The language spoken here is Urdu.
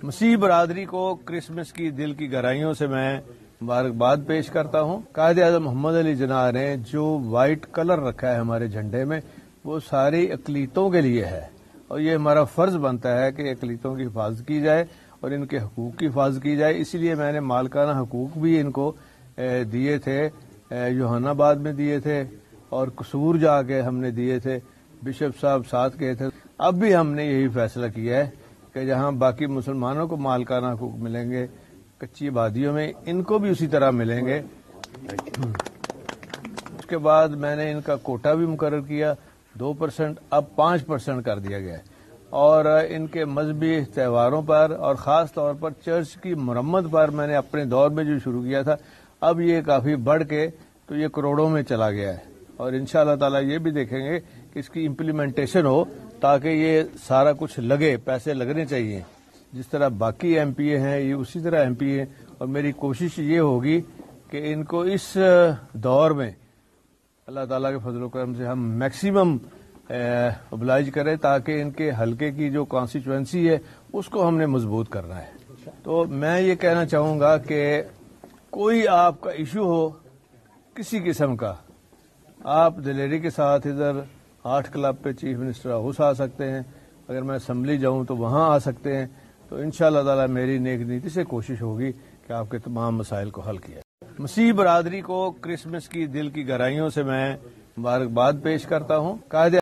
مسیح برادری کو کرسمس کی دل کی گہرائیوں سے میں مبارکباد پیش کرتا ہوں۔ قائد اعظم محمد علی جناح نے جو وائٹ کلر رکھا ہے ہمارے جھنڈے میں وہ ساری اقلیتوں کے لیے ہے، اور یہ ہمارا فرض بنتا ہے کہ اقلیتوں کی حفاظت کی جائے اور ان کے حقوق کی حفاظت کی جائے۔ اسی لیے میں نے مالکانہ حقوق بھی ان کو دیے تھے، یوحنا آباد میں دیے تھے اور قصور جا کے ہم نے دیے تھے، بشپ صاحب ساتھ گئے تھے۔ اب بھی ہم نے یہی فیصلہ کیا ہے کہ جہاں باقی مسلمانوں کو مالکانہ حقوق ملیں گے کچی آبادیوں میں ان کو بھی اسی طرح ملیں گے۔ اس کے بعد میں نے ان کا کوٹا بھی مقرر کیا 2%، اب 5% کر دیا گیا ہے، اور ان کے مذہبی تہواروں پر اور خاص طور پر چرچ کی مرمت پر میں نے اپنے دور میں جو شروع کیا تھا اب یہ کافی بڑھ کے تو یہ کروڑوں میں چلا گیا ہے، اور انشاءاللہ تعالی یہ بھی دیکھیں گے کہ اس کی امپلیمنٹیشن ہو تاکہ یہ سارا کچھ لگے، پیسے لگنے چاہیے جس طرح باقی ایم پی اے ہیں یہ اسی طرح ایم پی اے، اور میری کوشش یہ ہوگی کہ ان کو اس دور میں اللہ تعالیٰ کے فضل و کرم سے ہم میکسیمم ابلائج کریں تاکہ ان کے حلقے کی جو کانسٹیچوئنسی ہے اس کو ہم نے مضبوط کرنا ہے۔ تو میں یہ کہنا چاہوں گا کہ کوئی آپ کا ایشو ہو کسی قسم کا، آپ دلیری کے ساتھ ادھر 8 کلب پہ چیف منسٹر ہاؤس آ سکتے ہیں، اگر میں اسمبلی جاؤں تو وہاں آ سکتے ہیں، تو انشاءاللہ تعالی میری نیک نیتی سے کوشش ہوگی کہ آپ کے تمام مسائل کو حل کیا جائے۔ مسیح برادری کو کرسمس کی دل کی گہرائیوں سے میں مبارکباد پیش کرتا ہوں۔ قائد